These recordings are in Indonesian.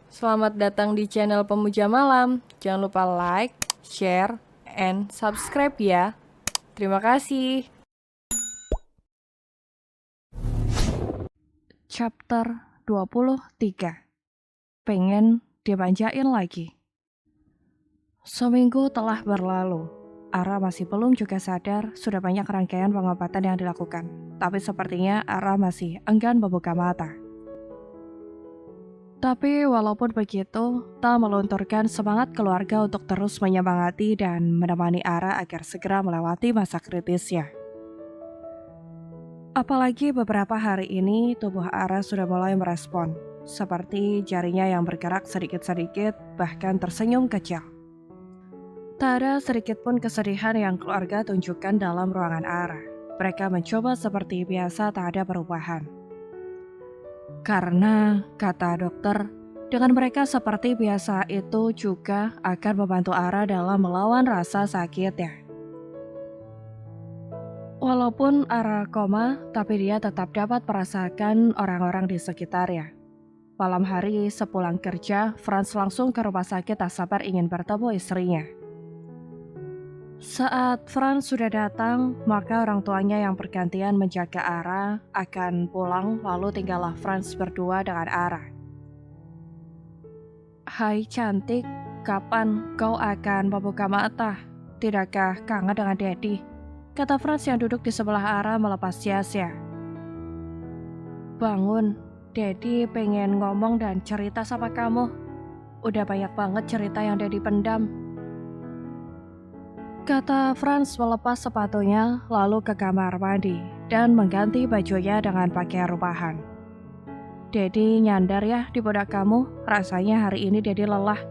Selamat datang di channel Pemuja Malam. Jangan lupa like, share, and subscribe ya. Terima kasih. Chapter 23. Pengen dimanjain lagi. Seminggu telah berlalu. Ara masih belum juga sadar sudah banyak rangkaian pengobatan yang dilakukan. Tapi sepertinya Ara masih enggan membuka mata. Tapi walaupun begitu, tak melunturkan semangat keluarga untuk terus menyemangati dan menemani Ara agar segera melewati masa kritisnya. Apalagi beberapa hari ini tubuh Ara sudah mulai merespon, seperti jarinya yang bergerak sedikit-sedikit, bahkan tersenyum kecil. Tak ada sedikit pun kesedihan yang keluarga tunjukkan dalam ruangan Ara. Mereka mencoba seperti biasa, tak ada perubahan. Karena, kata dokter, dengan mereka seperti biasa itu juga akan membantu Ara dalam melawan rasa sakitnya. Walaupun Ara koma, tapi dia tetap dapat merasakan orang-orang di sekitarnya. Malam hari sepulang kerja, Franz langsung ke rumah sakit tak sabar ingin bertemu istrinya. Saat Franz sudah datang, maka orang tuanya yang bergantian menjaga Ara akan pulang, lalu tinggallah Franz berdua dengan Ara. Hai cantik, kapan kau akan membuka mata? Tidakkah kangen dengan Daddy? Kata Franz yang duduk di sebelah Ara melepas jasnya. Bangun, Daddy pengen ngomong dan cerita sama kamu. Udah banyak banget cerita yang Daddy pendam. Kata Franz melepas sepatunya lalu ke kamar mandi dan mengganti bajunya dengan pakaian rumahan. Daddy nyandar ya di pundak kamu, rasanya hari ini Daddy lelah.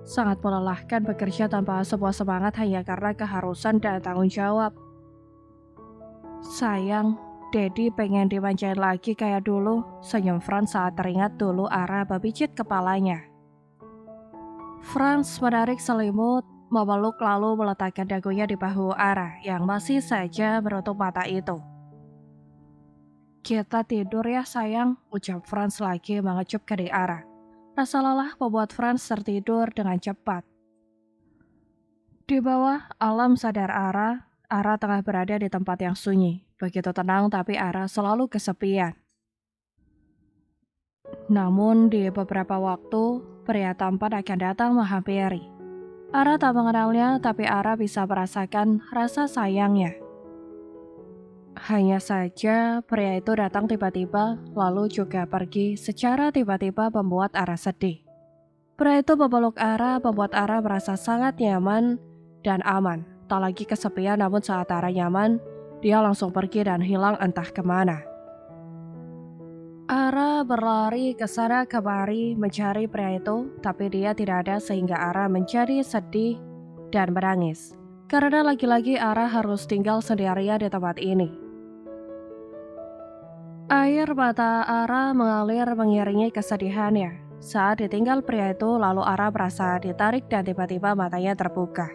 Sangat melelahkan bekerja tanpa sebuah semangat hanya karena keharusan dan tanggung jawab. Sayang, Daddy pengen dimanjain lagi kayak dulu, senyum Franz saat teringat dulu Ara memijit kepalanya. Franz menarik selimut, memeluk lalu meletakkan dagunya di bahu Ara yang masih saja menutup mata itu. Kita tidur ya sayang, ucap Franz lagi mengecup kening Ara. Rasa lelah membuat Franz tertidur dengan cepat. Di bawah alam sadar Ara tengah berada di tempat yang sunyi. Begitu tenang tapi Ara selalu kesepian. Namun di beberapa waktu, pria tampan akan datang menghampiri. Ara tak mengenalnya tapi Ara bisa merasakan rasa sayangnya. Hanya saja pria itu datang tiba-tiba lalu juga pergi secara tiba-tiba membuat Ara sedih. Pria itu memeluk Ara membuat Ara merasa sangat nyaman dan aman. Tak lagi kesepian, namun saat Ara nyaman, dia langsung pergi dan hilang entah kemana. Ara berlari ke sana kemari mencari pria itu, tapi dia tidak ada sehingga Ara menjadi sedih dan menangis. Karena lagi-lagi Ara harus tinggal sendirian di tempat ini. Air mata Ara mengalir mengiringi kesedihannya. Saat ditinggal pria itu, lalu Ara merasa ditarik dan tiba-tiba matanya terbuka.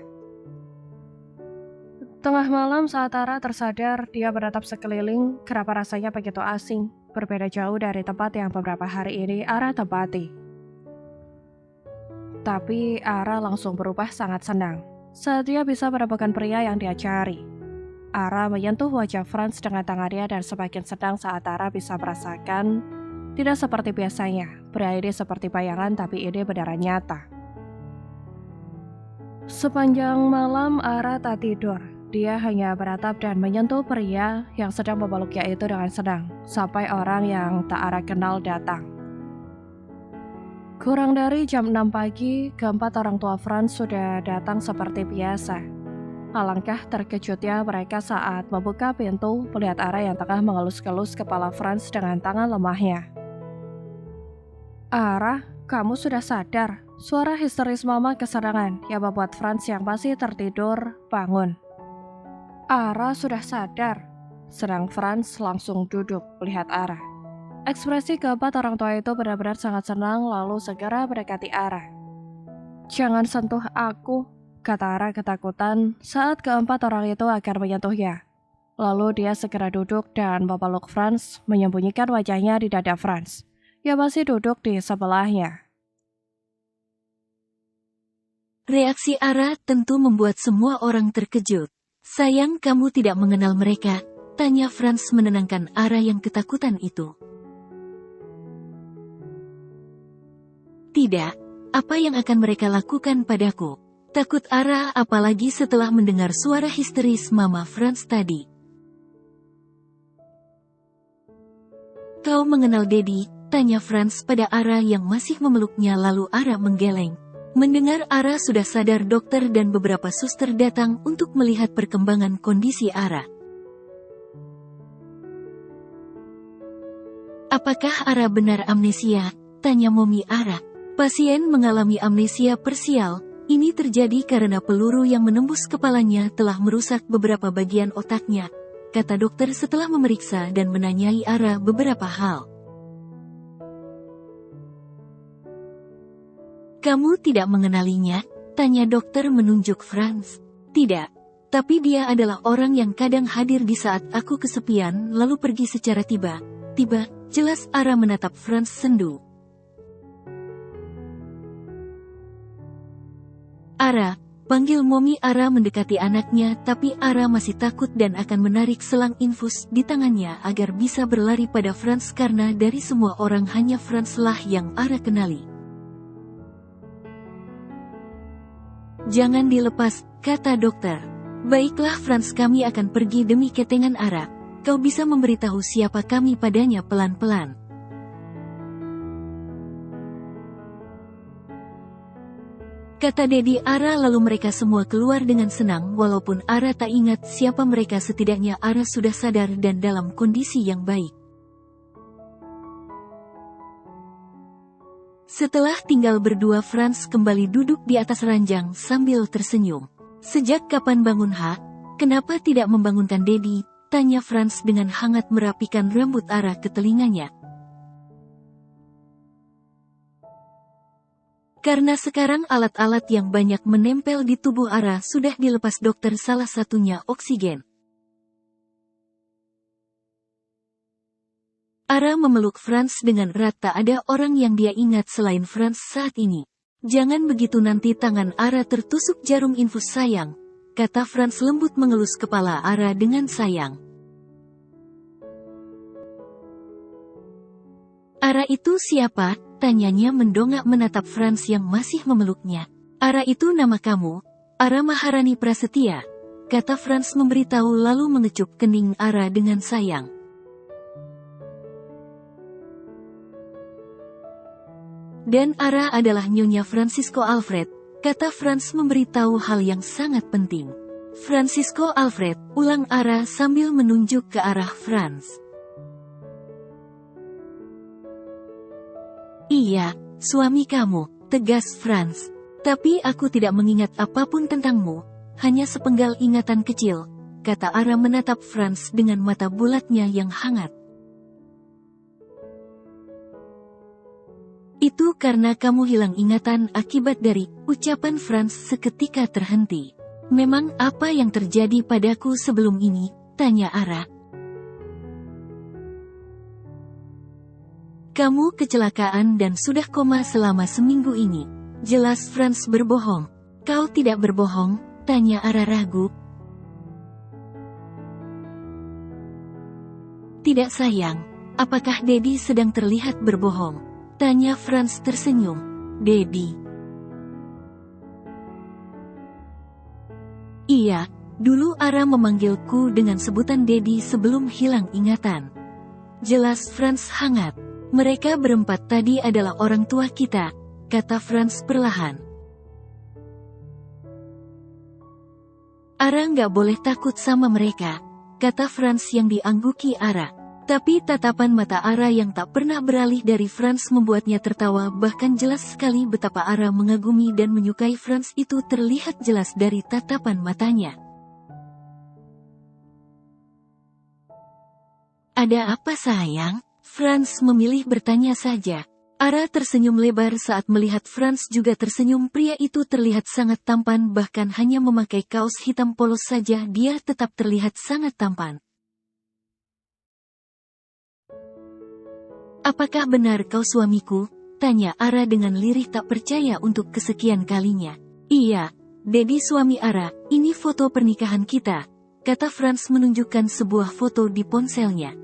Tengah malam saat Ara tersadar, dia menatap sekeliling, kenapa rasanya begitu asing, berbeda jauh dari tempat yang beberapa hari ini Ara tempati. Tapi Ara langsung berubah sangat senang, saat dia bisa menemukan pria yang dia cari. Ara menyentuh wajah Franz dengan tangannya dan semakin senang saat Ara bisa merasakan, tidak seperti biasanya, pria ini seperti bayangan tapi ini beneran nyata. Sepanjang malam Ara tak tidur. Dia hanya beratap dan menyentuh pria yang sedang memeluknya itu dengan senang, sampai orang yang tak Ara kenal datang. Kurang dari jam 6 pagi, keempat orang tua Franz sudah datang seperti biasa. Alangkah terkejutnya mereka saat membuka pintu melihat Ara yang tengah mengelus-gelus kepala Franz dengan tangan lemahnya. Ara, kamu sudah sadar? Suara histeris mama kesenangan yang membuat Franz yang masih tertidur bangun. Ara sudah sadar. Sedang Franz langsung duduk melihat Ara. Ekspresi keempat orang tua itu benar-benar sangat senang lalu segera mendekati Ara. Jangan sentuh aku, kata Ara ketakutan saat keempat orang itu akan menyentuhnya. Lalu dia segera duduk dan memeluk Franz, menyembunyikan wajahnya di dada Franz, yang masih duduk di sebelahnya. Reaksi Ara tentu membuat semua orang terkejut. Sayang kamu tidak mengenal mereka, tanya Franz menenangkan Ara yang ketakutan itu. Tidak, apa yang akan mereka lakukan padaku? Takut Ara apalagi setelah mendengar suara histeris Mama Franz tadi. Kau mengenal Daddy? Tanya Franz pada Ara yang masih memeluknya lalu Ara menggeleng. Mendengar Ara sudah sadar dokter dan beberapa suster datang untuk melihat perkembangan kondisi Ara. Apakah Ara benar amnesia? Tanya Momi Ara. Pasien mengalami amnesia parsial. Ini terjadi karena peluru yang menembus kepalanya telah merusak beberapa bagian otaknya, kata dokter setelah memeriksa dan menanyai Ara beberapa hal. Kamu tidak mengenalinya? Tanya dokter menunjuk Franz. Tidak, tapi dia adalah orang yang kadang hadir di saat aku kesepian lalu pergi secara tiba-tiba. Jelas Ara menatap Franz sendu. Ara, panggil Momi. Ara mendekati anaknya tapi Ara masih takut dan akan menarik selang infus di tangannya agar bisa berlari pada Franz karena dari semua orang hanya Franz lah yang Ara kenali. Jangan dilepas, kata dokter. Baiklah Franz, kami akan pergi demi ketengan Ara. Kau bisa memberitahu siapa kami padanya pelan-pelan. Kata Daddy Ara lalu mereka semua keluar dengan senang walaupun Ara tak ingat siapa mereka, setidaknya Ara sudah sadar dan dalam kondisi yang baik. Setelah tinggal berdua Franz kembali duduk di atas ranjang sambil tersenyum. Sejak kapan bangun Kenapa tidak membangunkan Daddy? Tanya Franz dengan hangat merapikan rambut Ara ke telinganya. Karena sekarang alat-alat yang banyak menempel di tubuh Ara sudah dilepas dokter, salah satunya oksigen. Ara memeluk Franz dengan erat, tak ada orang yang dia ingat selain Franz saat ini. Jangan begitu, nanti tangan Ara tertusuk jarum infus sayang, kata Franz lembut mengelus kepala Ara dengan sayang. Ara itu siapa? Tanyanya mendongak menatap Franz yang masih memeluknya. Ara itu nama kamu, Ara Maharani Prasetya, kata Franz memberitahu lalu mengecup kening Ara dengan sayang. Dan Ara adalah Nyonya Francisco Alfred, kata Franz memberitahu hal yang sangat penting. Francisco Alfred, ulang Ara sambil menunjuk ke arah Franz. Iya, suami kamu, tegas Franz. Tapi aku tidak mengingat apapun tentangmu, hanya sepenggal ingatan kecil, kata Ara menatap Franz dengan mata bulatnya yang hangat. Itu karena kamu hilang ingatan akibat dari ucapan Franz seketika terhenti. Memang apa yang terjadi padaku sebelum ini? Tanya Ara. Kamu kecelakaan dan sudah koma selama seminggu ini. Jelas Franz berbohong. Kau tidak berbohong? Tanya Ara ragu. Tidak sayang. Apakah Daddy sedang terlihat berbohong? Tanya Franz tersenyum. Daddy. Iya, dulu Ara memanggilku dengan sebutan Daddy sebelum hilang ingatan. Jelas Franz hangat. Mereka berempat tadi adalah orang tua kita, kata Franz perlahan. Ara nggak boleh takut sama mereka, kata Franz yang diangguki Ara. Tapi tatapan mata Ara yang tak pernah beralih dari Franz membuatnya tertawa, bahkan jelas sekali betapa Ara mengagumi dan menyukai Franz itu terlihat jelas dari tatapan matanya. Ada apa sayang? Franz memilih bertanya saja. Ara tersenyum lebar saat melihat Franz juga tersenyum. Pria itu terlihat sangat tampan, bahkan hanya memakai kaos hitam polos saja dia tetap terlihat sangat tampan. Apakah benar kau suamiku? Tanya Ara dengan lirih tak percaya untuk kesekian kalinya. Iya, Dedi suami Ara, ini foto pernikahan kita, kata Franz menunjukkan sebuah foto di ponselnya.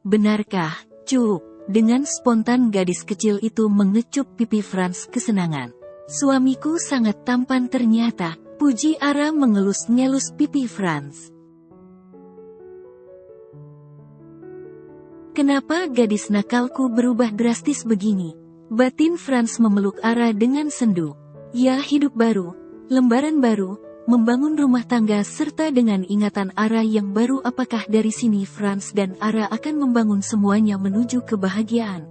Benarkah, Cuk? Dengan spontan gadis kecil itu mengecup pipi Franz kesenangan. Suamiku sangat tampan ternyata, puji Ara mengelus-ngelus pipi Franz. Kenapa gadis nakalku berubah drastis begini? Batin Franz memeluk Ara dengan sendu. Ya, hidup baru, lembaran baru, membangun rumah tangga serta dengan ingatan Ara yang baru. Apakah dari sini Franz dan Ara akan membangun semuanya menuju kebahagiaan?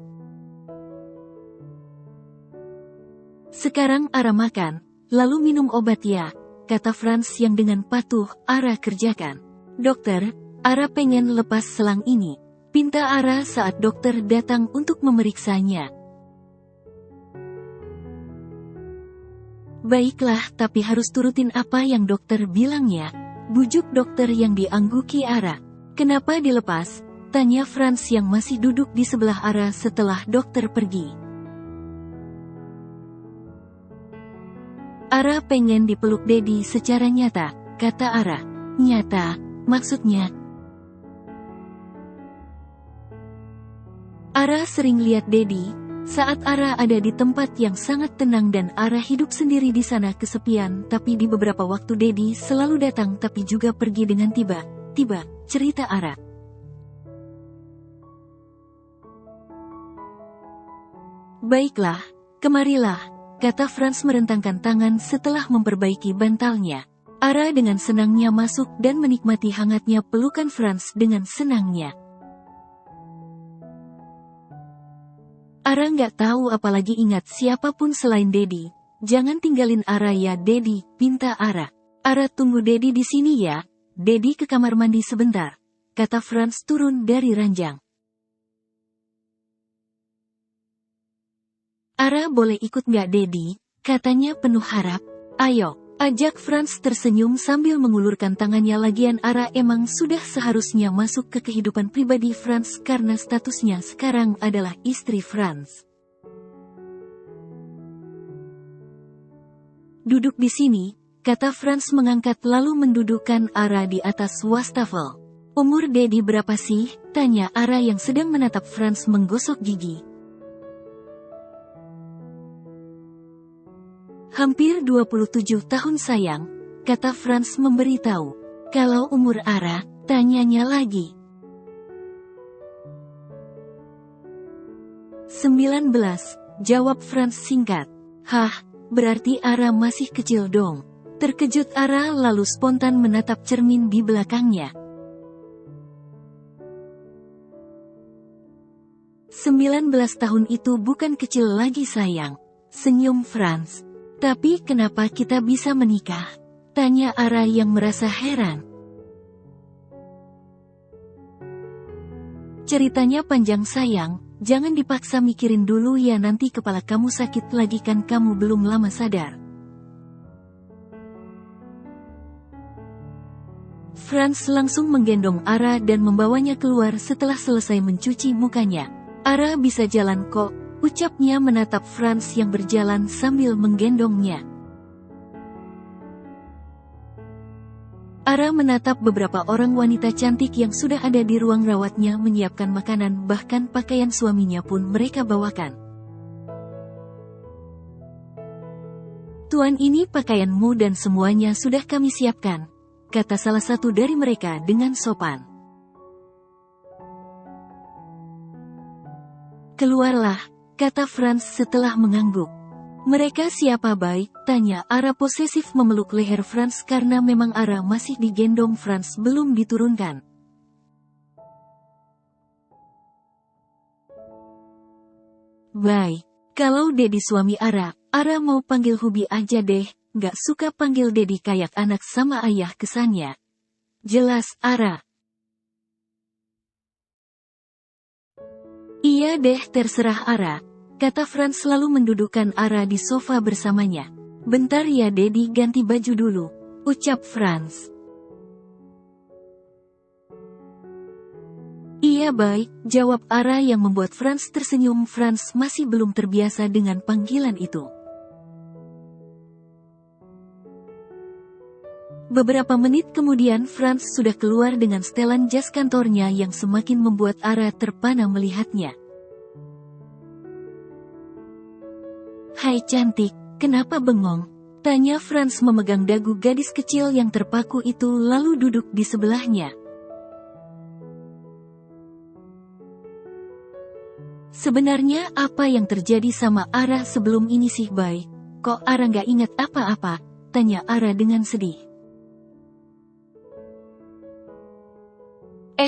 Sekarang Ara makan, lalu minum obat ya, kata Franz yang dengan patuh Ara kerjakan. Dokter, Ara pengen lepas selang ini, pinta Ara saat dokter datang untuk memeriksanya. Baiklah, tapi harus turutin apa yang dokter bilang ya, bujuk dokter yang diangguki Ara. Kenapa dilepas? Tanya Franz yang masih duduk di sebelah Ara setelah dokter pergi. Ara pengen dipeluk Dedi secara nyata, kata Ara. Nyata, maksudnya? Ara sering lihat Dedi saat Ara ada di tempat yang sangat tenang dan Ara hidup sendiri di sana kesepian, tapi di beberapa waktu Dedi selalu datang tapi juga pergi dengan tiba-tiba, cerita Ara. Baiklah, kemarilah, kata Franz merentangkan tangan setelah memperbaiki bantalnya. Ara dengan senangnya masuk dan menikmati hangatnya pelukan Franz dengan senangnya. Ara nggak tahu apalagi ingat siapapun selain Dedi. Jangan tinggalin Ara ya Dedi, pinta Ara. Ara tunggu Dedi di sini ya. Dedi ke kamar mandi sebentar, kata Franz turun dari ranjang. Ara boleh ikut nggak Dedi? Katanya penuh harap. Ayo, ajak Franz tersenyum sambil mengulurkan tangannya. Lagian Ara emang sudah seharusnya masuk ke kehidupan pribadi Franz karena statusnya sekarang adalah istri Franz. Duduk di sini, kata Franz mengangkat lalu mendudukkan Ara di atas wastafel. Umur Dedi berapa sih? Tanya Ara yang sedang menatap Franz menggosok gigi. Hampir 27 tahun sayang, kata Franz memberitahu. Kalau umur Ara, tanyanya lagi. 19, jawab Franz singkat. Hah, berarti Ara masih kecil dong. Terkejut Ara lalu spontan menatap cermin di belakangnya. 19 tahun itu bukan kecil lagi sayang, senyum Franz. Tapi kenapa kita bisa menikah? Tanya Ara yang merasa heran. Ceritanya panjang sayang, jangan dipaksa mikirin dulu ya nanti kepala kamu sakit lagi kan kamu belum lama sadar. Franz langsung menggendong Ara dan membawanya keluar setelah selesai mencuci mukanya. Ara bisa jalan kok, ucapnya menatap Franz yang berjalan sambil menggendongnya. Ara menatap beberapa orang wanita cantik yang sudah ada di ruang rawatnya menyiapkan makanan, bahkan pakaian suaminya pun mereka bawakan. Tuan, ini pakaianmu dan semuanya sudah kami siapkan, kata salah satu dari mereka dengan sopan. Keluarlah, kata Franz setelah mengangguk. Mereka siapa baik? Tanya Ara posesif memeluk leher Franz karena memang Ara masih digendong Franz belum diturunkan. Baik, kalau Dedi suami Ara, Ara mau panggil Hubi aja deh, gak suka panggil Dedi kayak anak sama ayah kesannya. Jelas Ara. Iya deh terserah Ara, kata Franz lalu mendudukkan Ara di sofa bersamanya. Bentar ya Dedi ganti baju dulu, ucap Franz. Iya baik, jawab Ara yang membuat Franz tersenyum. Franz masih belum terbiasa dengan panggilan itu. Beberapa menit kemudian Franz sudah keluar dengan setelan jas kantornya yang semakin membuat Ara terpana melihatnya. "Hai cantik, kenapa bengong?" tanya Franz memegang dagu gadis kecil yang terpaku itu lalu duduk di sebelahnya. Sebenarnya apa yang terjadi sama Ara sebelum ini sih, Bay? Kok Ara nggak ingat apa-apa? Tanya Ara dengan sedih.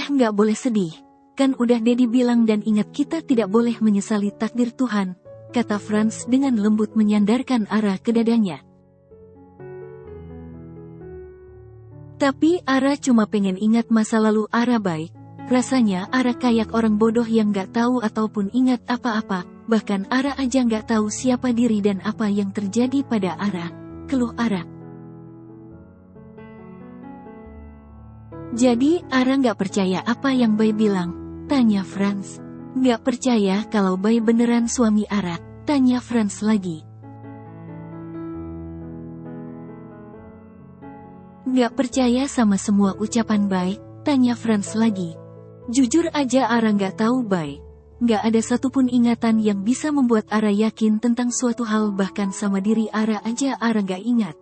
Nggak boleh sedih. Kan udah Daddy bilang dan ingat kita tidak boleh menyesali takdir Tuhan, kata Franz dengan lembut menyandarkan Ara ke dadanya. Tapi Ara cuma pengen ingat masa lalu Ara, Bay. Rasanya Ara kayak orang bodoh yang gak tahu ataupun ingat apa-apa, bahkan Ara aja gak tahu siapa diri dan apa yang terjadi pada Ara, keluh Ara. Jadi Ara gak percaya apa yang Bay bilang, tanya Franz. Gak percaya kalau Bay beneran suami Ara, tanya Franz lagi. Gak percaya sama semua ucapan Bay, tanya Franz lagi. Jujur aja Ara gak tahu, Bay. Gak ada satupun ingatan yang bisa membuat Ara yakin tentang suatu hal, bahkan sama diri Ara aja Ara gak ingat.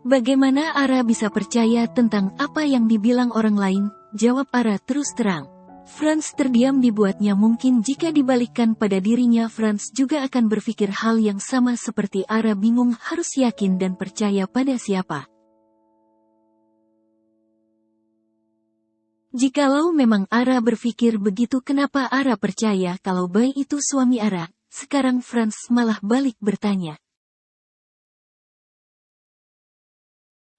Bagaimana Ara bisa percaya tentang apa yang dibilang orang lain? Jawab Ara terus terang. Franz terdiam dibuatnya mungkin jika dibalikkan pada dirinya Franz juga akan berpikir hal yang sama seperti Ara bingung harus yakin dan percaya pada siapa. Jikalau memang Ara berpikir begitu, kenapa Ara percaya kalau Bay itu suami Ara? Sekarang Franz malah balik bertanya.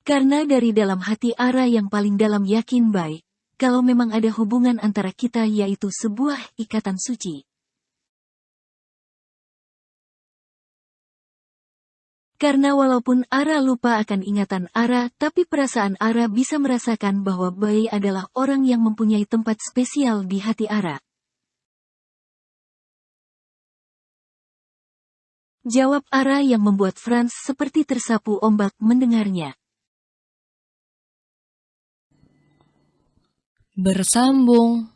Karena dari dalam hati Ara yang paling dalam yakin, Bay, kalau memang ada hubungan antara kita yaitu sebuah ikatan suci. Karena walaupun Ara lupa akan ingatan Ara, tapi perasaan Ara bisa merasakan bahwa Bay adalah orang yang mempunyai tempat spesial di hati Ara. Jawab Ara yang membuat Franz seperti tersapu ombak mendengarnya. Bersambung.